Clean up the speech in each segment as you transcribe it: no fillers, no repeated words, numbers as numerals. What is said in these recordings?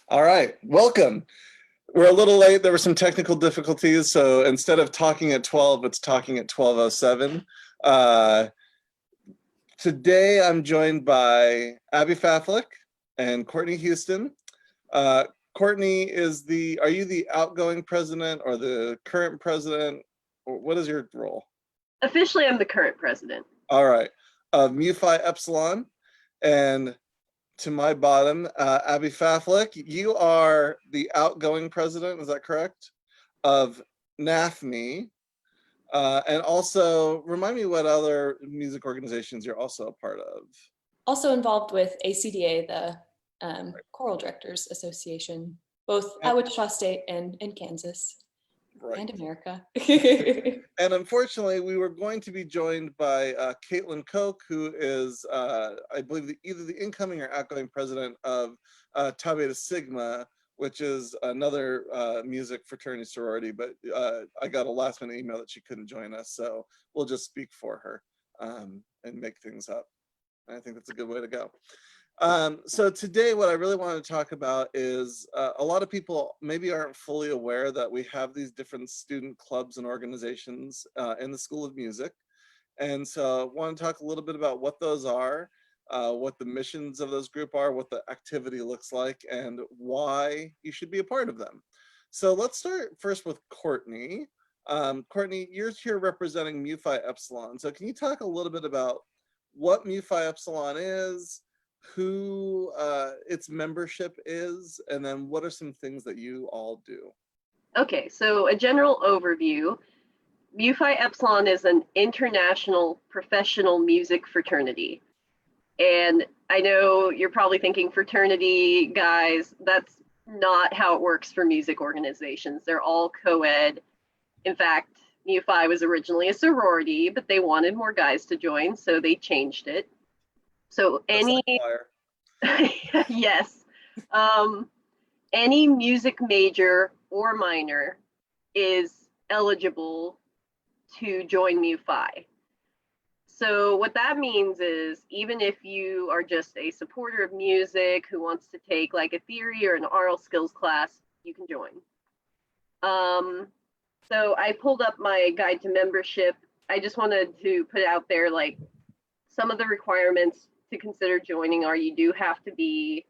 All right, welcome. We're a little late. There were some technical difficulties, so instead of talking at 12, it's talking at 12:07. Today, I'm joined by Abby Faflick and Courtney Houston. Courtney are you the outgoing president or the current president? What is your role? Officially, I'm the current president. All right, of Mew Phi Epsilon. And to my bottom, Abby Faflick, you are the outgoing president, is that correct? Of NAFME. And also, remind me what other music organizations you're also a part of. Also involved with ACDA, the Choral Directors Association, both at Wichita State and in Kansas. Right. And America. And unfortunately, we were going to be joined by Caitlin Koch, who is, I believe, either the incoming or outgoing president of Tau Beta Sigma, which is another music fraternity sorority, but I got a last minute email that she couldn't join us, so we'll just speak for her and make things up. And I think that's a good way to go. So today, what I really want to talk about is a lot of people maybe aren't fully aware that we have these different student clubs and organizations in the School of Music. And so I want to talk a little bit about what those are, what the missions of those groups are, what the activity looks like, and why you should be a part of them. So let's start first with Courtney. Courtney, you're here representing Mew Phi Epsilon. So can you talk a little bit about what Mew Phi Epsilon is, who its membership is, and then what are some things that you all do? Okay, so a general overview. Mew Phi Epsilon is an international professional music fraternity. And I know you're probably thinking fraternity, guys, that's not how it works for music organizations. They're all co-ed. In fact, Mew Phi was originally a sorority, but they wanted more guys to join, so they changed it. So any, yes, any music major or minor is eligible to join Mew Phi. So what that means is even if you are just a supporter of music who wants to take like a theory or an oral skills class, you can join. So I pulled up my guide to membership. I just wanted to put out there like some of the requirements to consider joining are you do have to be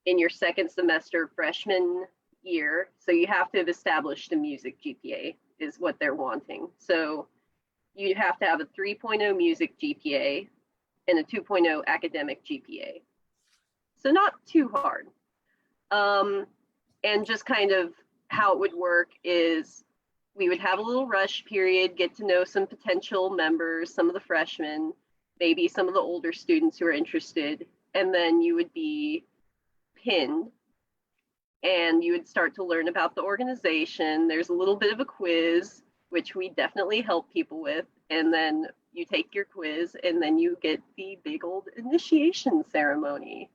in your second semester freshman year. So you have to have established a music GPA is what they're wanting. So you have to have a 3.0 music GPA and a 2.0 academic GPA. So not too hard. And just kind of how it would work is we would have a little rush period, get to know some potential members, some of the freshmen, maybe some of the older students who are interested, and then you would be pinned and you would start to learn about the organization. There's a little bit of a quiz, which we definitely help people with, and then you take your quiz and then you get the big old initiation ceremony.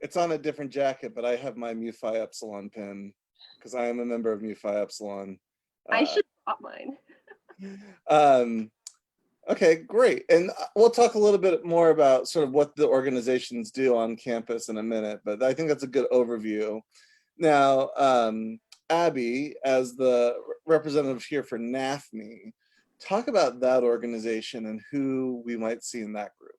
It's on a different jacket, but I have my Mew Phi Epsilon pin because I am a member of Mew Phi Epsilon. I should have bought mine. Okay, great. And we'll talk a little bit more about sort of what the organizations do on campus in a minute, but I think that's a good overview. Now, Abby, as the representative here for NAFME, talk about that organization and who we might see in that group.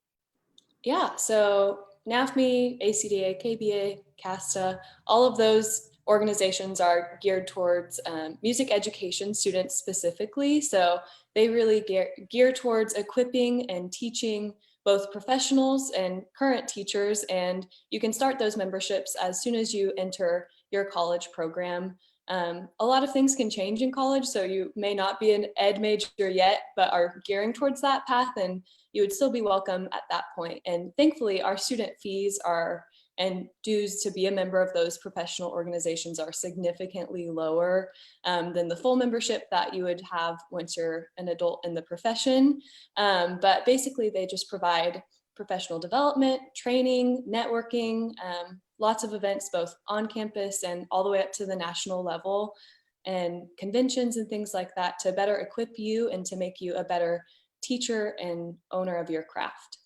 Yeah, so NAFME, ACDA, KBA, CASTA, all of those organizations are geared towards music education students specifically. So they really gear towards equipping and teaching both professionals and current teachers. And you can start those memberships as soon as you enter your college program. A lot of things can change in college, so you may not be an ed major yet, but are gearing towards that path, and you would still be welcome at that point. And thankfully, our student fees and dues to be a member of those professional organizations are significantly lower than the full membership that you would have once you're an adult in the profession. But basically, they just provide professional development, training, networking, lots of events both on campus and all the way up to the national level, and conventions and things like that to better equip you and to make you a better teacher and owner of your craft.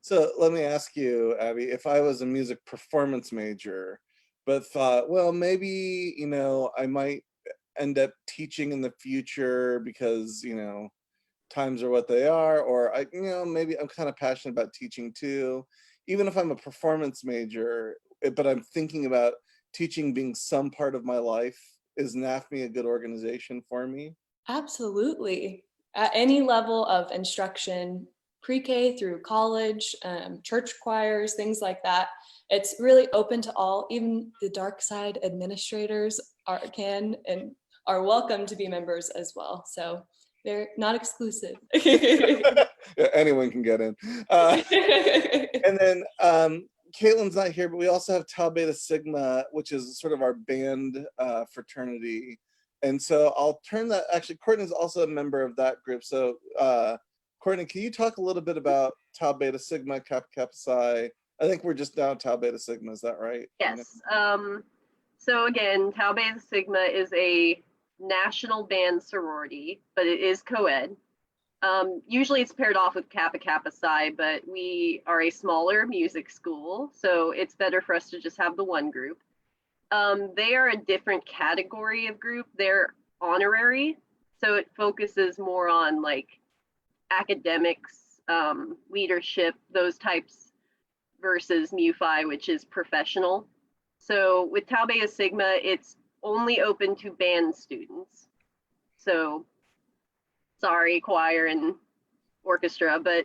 So let me ask you, Abby, if I was a music performance major, but thought, well, maybe, I might end up teaching in the future because, times are what they are, or maybe I'm kind of passionate about teaching too. Even if I'm a performance major, but I'm thinking about teaching being some part of my life, is NAFME a good organization for me? Absolutely. At any level of instruction, pre-K through college, church choirs, things like that, it's really open to all. Even the dark side administrators can and are welcome to be members as well. So they're not exclusive. Anyone can get in. And then Caitlin's not here, but we also have Tau Beta Sigma, which is sort of our band fraternity. And so I'll turn that, actually, Courtney's also a member of that group. So Courtney, can you talk a little bit about Tau Beta Sigma, Kappa Kappa Psi? I think we're just now Tau Beta Sigma, is that right? Yes. So again, Tau Beta Sigma is a national band sorority, but it is co-ed. Usually it's paired off with Kappa Kappa Psi, but we are a smaller music school, so it's better for us to just have the one group. They are a different category of group. They're honorary, so it focuses more on like academics, leadership, those types, versus Mew Phi, which is professional. So with Tau Beta Sigma, it's only open to band students. So sorry, choir and orchestra, but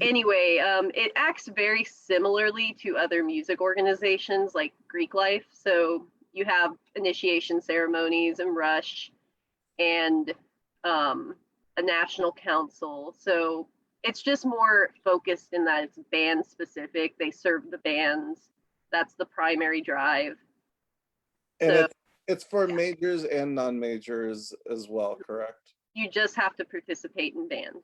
anyway, it acts very similarly to other music organizations like Greek Life. So you have initiation ceremonies and rush and a national council. So it's just more focused in that it's band specific. They serve the bands. That's the primary drive. And So, it's for majors and non-majors as well, correct? you just have to participate in band.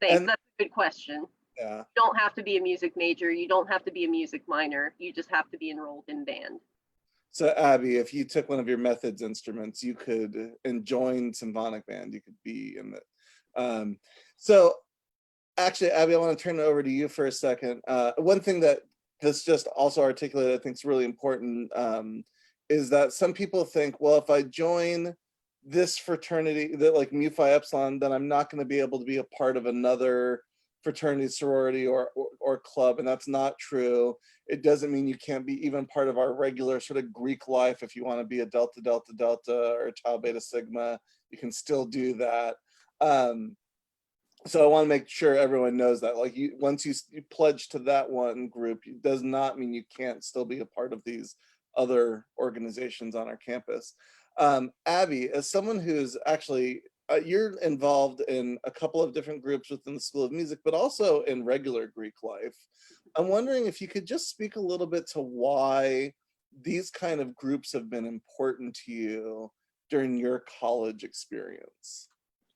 Thanks. And that's a good question. yeah. You don't have to be a music major. You don't have to be a music minor. You just have to be enrolled in band. So Abby, if you took one of your methods instruments, you could and join symphonic band. You could be in the. So actually, Abby, I want to turn it over to you for a second. One thing that this just also articulated, I think, is really important, is that some people think, well, if I join this fraternity, that like Mew Phi Epsilon, then I'm not going to be able to be a part of another fraternity, sorority, or club, and that's not true. It doesn't mean you can't be even part of our regular sort of Greek life. If you want to be a Delta Delta Delta or Tau Beta Sigma, you can still do that. So I want to make sure everyone knows that, like, once you pledge to that one group, it does not mean you can't still be a part of these other organizations on our campus. Abby, as someone who's actually you're involved in a couple of different groups within the School of Music, but also in regular Greek life. I'm wondering if you could just speak a little bit to why these kind of groups have been important to you during your college experience.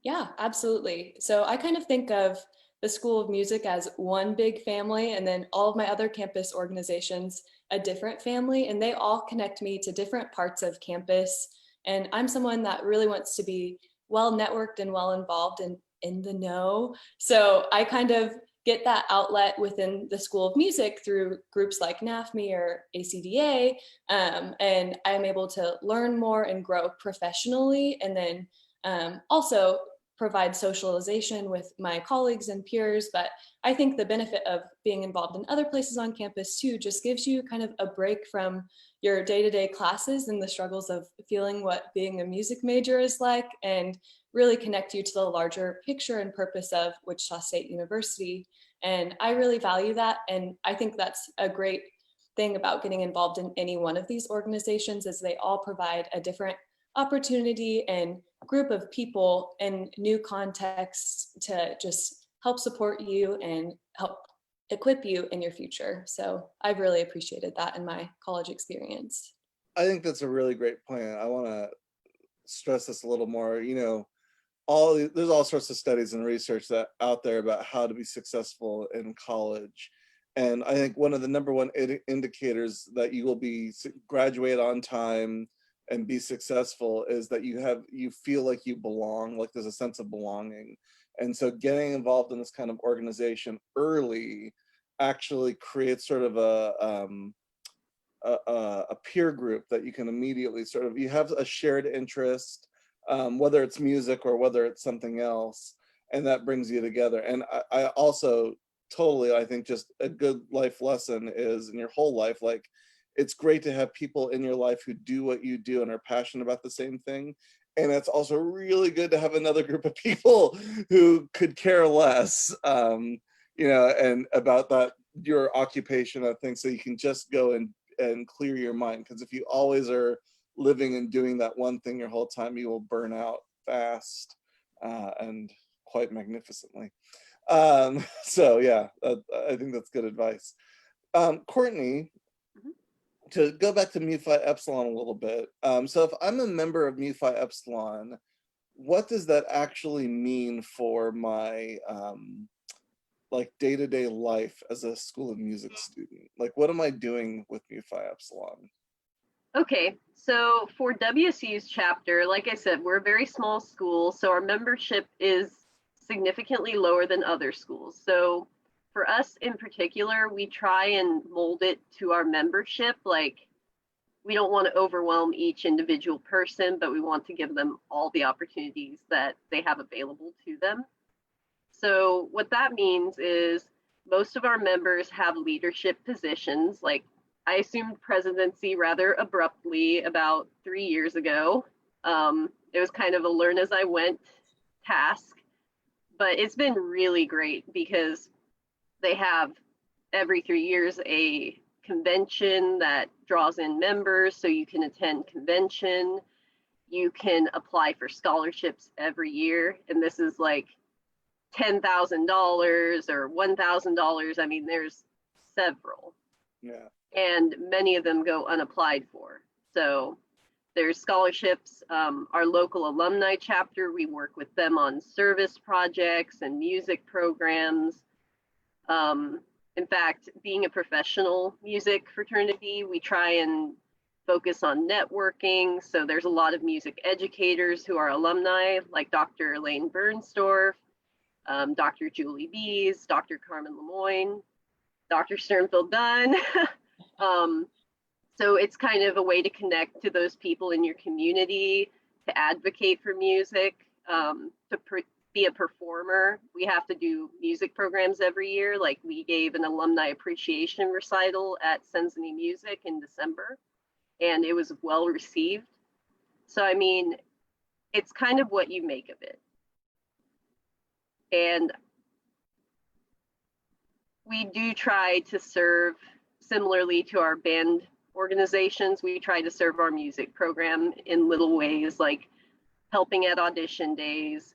Yeah, absolutely. So I kind of think of the School of Music as one big family, and then all of my other campus organizations a different family, and they all connect me to different parts of campus. And I'm someone that really wants to be well networked and well involved and in the know. So I kind of get that outlet within the School of Music through groups like NAFME or ACDA, and I'm able to learn more and grow professionally, and then also provide socialization with my colleagues and peers. But I think the benefit of being involved in other places on campus too just gives you kind of a break from your day-to-day classes and the struggles of feeling what being a music major is like, and really connect you to the larger picture and purpose of Wichita State University. And I really value that. And I think that's a great thing about getting involved in any one of these organizations, is they all provide a different opportunity and group of people and new contexts to just help support you and help equip you in your future. So I've really appreciated that in my college experience. I think that's a really great point. I want to stress this a little more. There's all sorts of studies and research that out there about how to be successful in college. And I think one of the number one indicators that you will be graduate on time and be successful is that you feel like you belong, like there's a sense of belonging. And so getting involved in this kind of organization early actually creates sort of a peer group that you can immediately sort of, you have a shared interest, whether it's music or whether it's something else, and that brings you together. And I also totally, I think just a good life lesson is in your whole life, like it's great to have people in your life who do what you do and are passionate about the same thing. And it's also really good to have another group of people who could care less, and about that, your occupation, I think, so you can just go and clear your mind. Because if you always are living and doing that one thing your whole time, you will burn out fast, and quite magnificently. So yeah, I think that's good advice. Courtney, Mhm. to go back to Mew Phi Epsilon a little bit. So if I'm a member of Mew Phi Epsilon, what does that actually mean for my like day-to-day life as a School of Music student? Like, what am I doing with Mew Phi Epsilon? Okay, so for WSU's chapter, like I said, we're a very small school, so our membership is significantly lower than other schools. So for us in particular, we try and mold it to our membership. Like, we don't want to overwhelm each individual person, but we want to give them all the opportunities that they have available to them. So what that means is most of our members have leadership positions. Like, I assumed presidency rather abruptly about 3 years ago. It was kind of a learn as I went task, but it's been really great because they have every 3 years a convention that draws in members, so you can attend convention. You can apply for scholarships every year, and this is like $10,000 or $1,000. I mean, there's several, Yeah. and many of them go unapplied for. So there's scholarships. Our local alumni chapter, we work with them on service projects and music programs. In fact, being a professional music fraternity, we try and focus on networking. So there's a lot of music educators who are alumni, like Dr. Elaine Bernstorff, Dr. Julie Bees, Dr. Carmen Lemoyne, Dr. Sternfield Dunn. So it's kind of a way to connect to those people in your community, to advocate for music, be a performer. We have to do music programs every year. Like, we gave an alumni appreciation recital at Sensini Music in December, and it was well received. So, I mean, it's kind of what you make of it. And we do try to serve similarly to our band organizations. We try to serve our music program in little ways, like helping at audition days,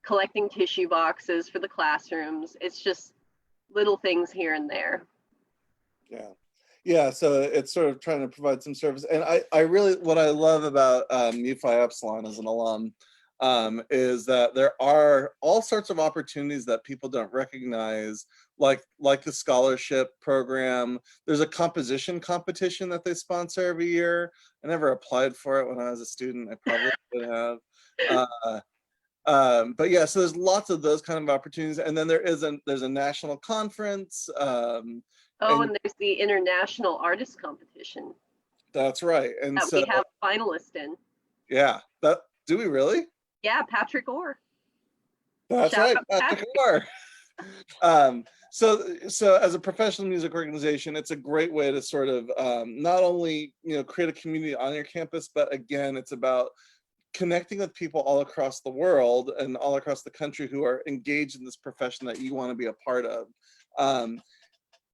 collecting tissue boxes for the classrooms. It's just little things here and there. Yeah. Yeah, so it's sort of trying to provide some service. And I really, what I love about Mew Phi Epsilon as an alum, is that there are all sorts of opportunities that people don't recognize, like the scholarship program. There's a composition competition that they sponsor every year. I never applied for it when I was a student. I probably would have. But yeah, so there's lots of those kind of opportunities. And then there's a national conference. Oh, and there's the International Artist Competition That's right. And that so we have finalists in. yeah, do we really? Yeah, Patrick Orr. That's Shout right, out Patrick Orr. So as a professional music organization, it's a great way to sort of not only create a community on your campus, but again, it's about connecting with people all across the world and all across the country who are engaged in this profession that you want to be a part of.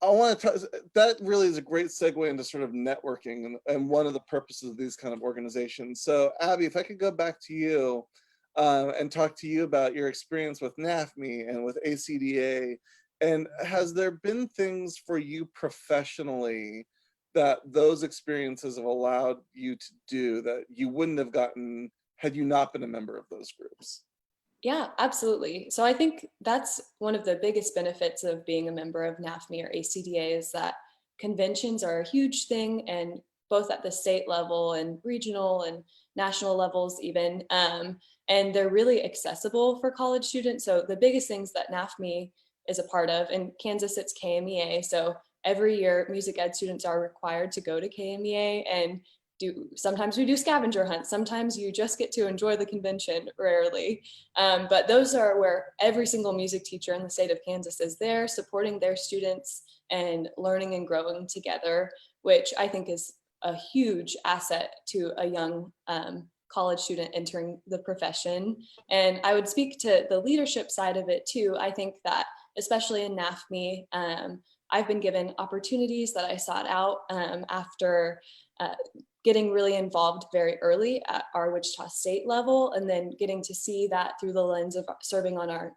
I want to that really is a great segue into sort of networking and one of the purposes of these kind of organizations. So Abby, if I could go back to you and talk to you about your experience with NAFME and with ACDA, and has there been things for you professionally that those experiences have allowed you to do that you wouldn't have gotten had you not been a member of those groups? Yeah, absolutely. So I think that's one of the biggest benefits of being a member of NAFME or ACDA is that conventions are a huge thing, and both at the state level and regional and national levels even. And they're really accessible for college students. So the biggest things that NAFME is a part of, in Kansas it's KMEA, so every year music ed students are required to go to KMEA and sometimes we do scavenger hunts, sometimes you just get to enjoy the convention, rarely. But those are where every single music teacher in the state of Kansas is there supporting their students and learning and growing together, which I think is a huge asset to a young college student entering the profession. And I would speak to the leadership side of it too. I think that especially in NAFME, I've been given opportunities that I sought out after getting really involved very early at our Wichita State level, and then getting to see that through the lens of serving on our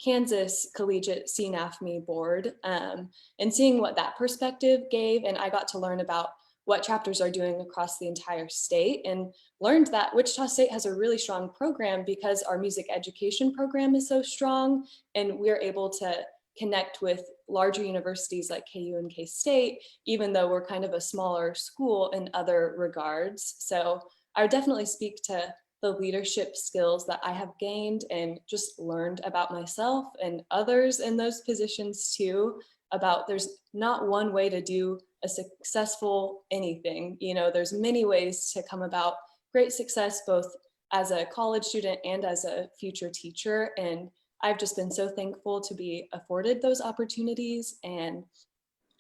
Kansas Collegiate CNAFME board, and seeing what that perspective gave. And I got to learn about what chapters are doing across the entire state, and learned that Wichita State has a really strong program because our music education program is so strong, and we're able to connect with larger universities like KU and K-State, even though we're kind of a smaller school in other regards. So I would definitely speak to the leadership skills that I have gained and just learned about myself and others in those positions too, about there's not one way to do a successful anything. You know, there's many ways to come about great success, both as a college student and as a future teacher. And I've just been so thankful to be afforded those opportunities and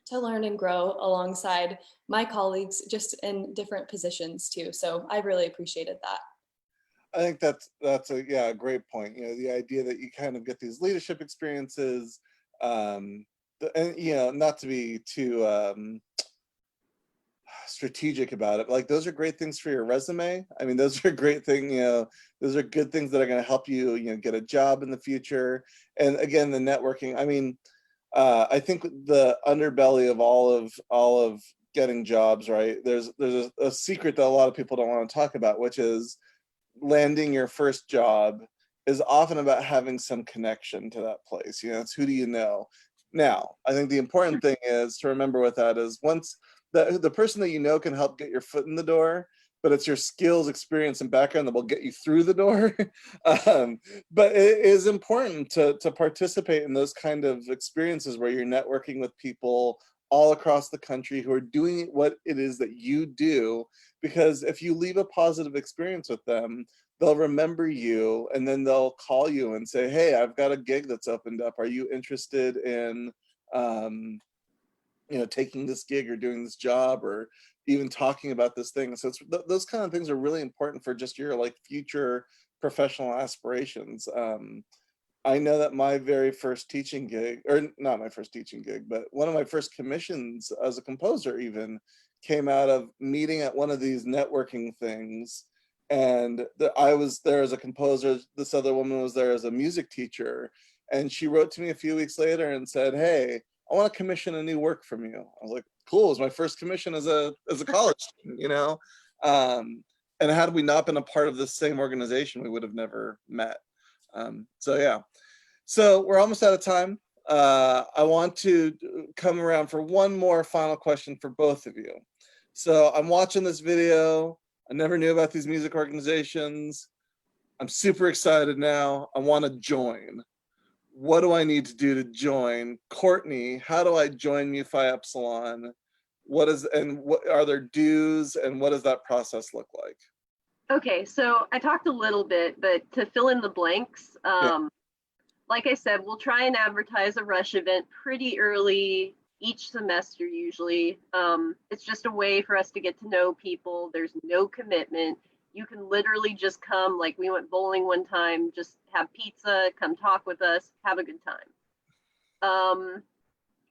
to learn and grow alongside my colleagues just in different positions too. So I really appreciated that. I think that's a great point. You know, the idea that you kind of get these leadership experiences, and you know, not to be too strategic about it, like those are great things for your resume. I mean, those are great things, you know, those are good things that are going to help you, you know, get a job in the future. And again, the networking, I mean, I think the underbelly of all of getting jobs, right? There's a secret that a lot of people don't want to talk about, which is landing your first job is often about having some connection to that place. You know, it's who do you know? Now, I think the important thing is to remember with that is once the person that you know can help get your foot in the door, but it's your skills, experience, and background that will get you through the door. But it is important to participate in those kind of experiences where you're networking with people all across the country who are doing what it is that you do, because if you leave a positive experience with them, they'll remember you, and then they'll call you and say, hey, I've got a gig that's opened up. Are you interested in you know, taking this gig or doing this job or even talking about this thing? So it's those kind of things are really important for just your like future professional aspirations. I know that my very first teaching gig, or not my first teaching gig, but one of my first commissions as a composer even came out of meeting at one of these networking things. And I was there as a composer, this other woman was there as a music teacher, and she wrote to me a few weeks later and said, hey, I want to commission a new work from you. I was like, cool, it was my first commission as a college student, you know? And had we not been a part of the same organization, we would have never met. So yeah, so we're almost out of time. I want to come around for one more final question for both of you. So I'm watching this video. I never knew about these music organizations. I'm super excited now. I want to join. What do I need to do to join? Courtney, how do I join Mew Phi Epsilon? What are there dues, and what does that process look like? Okay, so I talked a little bit, but to fill in the blanks, Yeah. like I said, we'll try and advertise a rush event pretty early each semester usually. It's just a way for us to get to know people. There's no commitment. You can literally just come, like we went bowling one time, just have pizza, come talk with us, have a good time.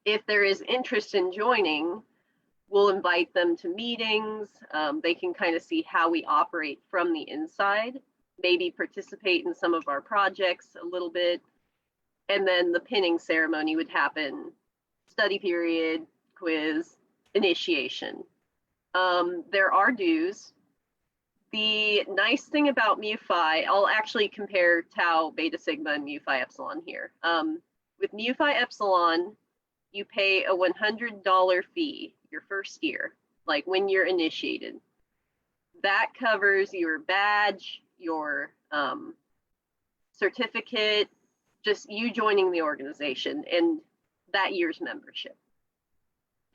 If there is interest in joining, we'll invite them to meetings. They can kind of see how we operate from the inside, maybe participate in some of our projects a little bit. And then the pinning ceremony would happen, study period, quiz, initiation. There are dues. The nice thing about Mew Phi, I'll actually compare Tau, Beta Sigma, and Mew Phi Epsilon here. With Mew Phi Epsilon, you pay a $100 fee your first year, like when you're initiated. That covers your badge, your certificate, just you joining the organization and that year's membership.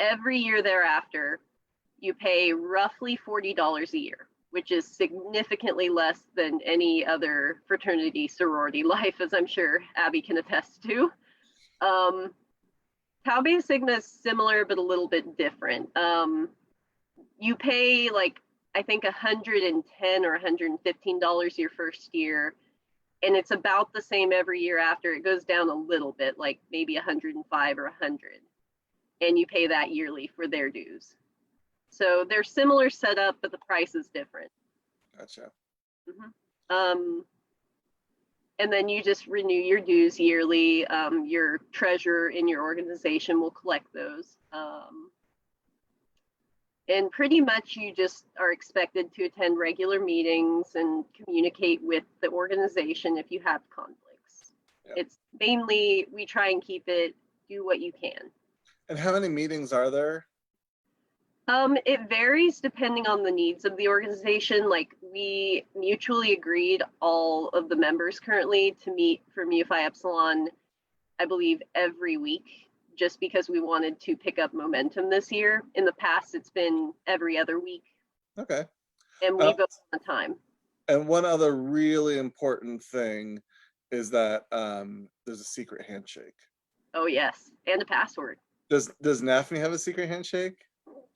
every year thereafter, you pay roughly $40 a year, which is significantly less than any other fraternity sorority life, as I'm sure Abby can attest to. Tau Beta Sigma is similar, but a little bit different. You pay like, I think $110 or $115 your first year, and it's about the same every year after. It goes down a little bit, like maybe 105 or 100, and you pay that yearly for their dues. So they're similar setup, but the price is different. Gotcha. And then you just renew your dues yearly. Your treasurer in your organization will collect those. And pretty much you just are expected to attend regular meetings and communicate with the organization if you have conflicts. Yep. It's mainly, we try and keep it, do what you can. And how many meetings are there? It varies depending on the needs of the organization. Like, we mutually agreed, all of the members currently, to meet for Mew Phi Epsilon, I believe, every week, just because we wanted to pick up momentum this year. In the past, it's been every other week. Okay. And we vote on the time. And one other really important thing is that there's a secret handshake. Oh, yes. And a password. Does NAFME have a secret handshake?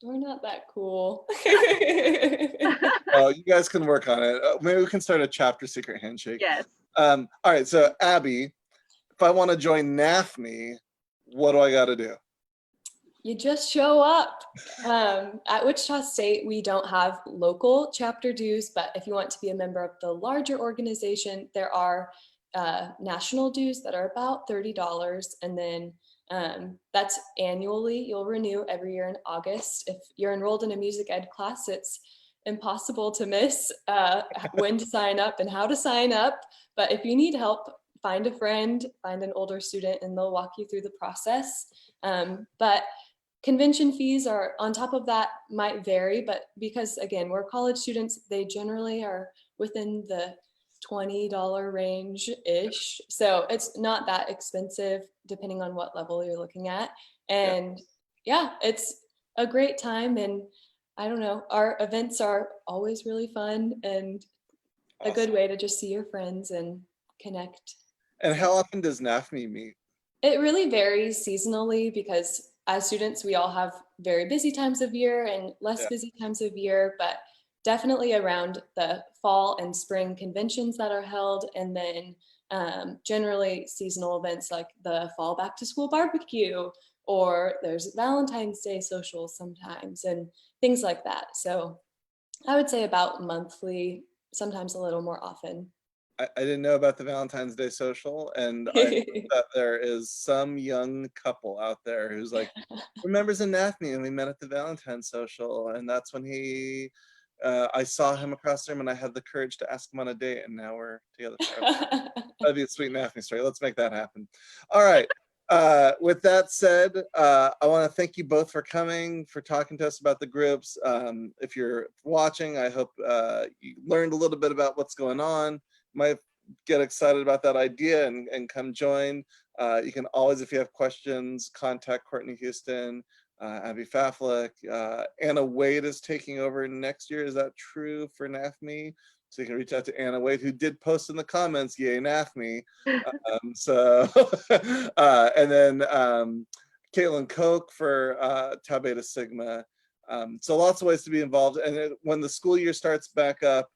We're not that cool. Oh, you guys can work on it. Maybe we can start a chapter secret handshake. Yes. All right. So Abby, if I want to join NAFME, what do I got to do? You just show up. At Wichita State, we don't have local chapter dues, but if you want to be a member of the larger organization, there are national dues that are about $30, and then that's annually. You'll renew every year in August. If you're enrolled in a music ed class, it's impossible to miss when to sign up and how to sign up. But if you need help, find a friend, find an older student, and they'll walk you through the process. But convention fees are on top of that, might vary, but because again, we're college students, they generally are within the $20 range-ish. So it's not that expensive depending on what level you're looking at. And yeah, it's a great time. And I don't know, our events are always really fun and a good way to just see your friends and connect. And how often does NAFME meet? It really varies seasonally because as students, we all have very busy times of year and less busy times of year, but definitely around the fall and spring conventions that are held, and then generally seasonal events like the fall back to school barbecue, or there's Valentine's Day socials sometimes and things like that. So I would say about monthly, sometimes a little more often. I didn't know about the Valentine's Day social, and I know that there is some young couple out there who's like, we're members of NAFME and we met at the Valentine's social, and that's when I saw him across the room and I had the courage to ask him on a date, and now we're together forever. That'd be a sweet NAFME story. Let's make that happen. All right. With that said, I want to thank you both for coming, for talking to us about the groups. If you're watching, I hope you learned a little bit about what's going on. Might get excited about that idea and come join. You can always, if you have questions, contact Courtney Houston, Abby Faflick. Anna Wade is taking over next year. Is that true for NAFME? So you can reach out to Anna Wade, who did post in the comments, yay NAFME. And then Caitlin Koch for Tau Beta Sigma. So lots of ways to be involved. And when the school year starts back up,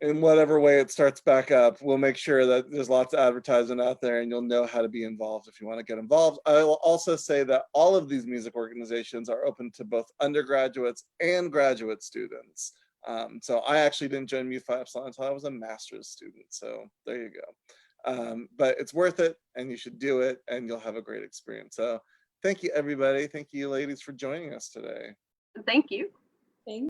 in whatever way it starts back up, we'll make sure that there's lots of advertising out there and you'll know how to be involved if you want to get involved. I will also say that all of these music organizations are open to both undergraduates and graduate students. So I actually didn't join Mew Phi Epsilon until I was a master's student. So there you go. But it's worth it and you should do it and you'll have a great experience. So thank you, everybody. Thank you, ladies, for joining us today. Thank you. Thanks.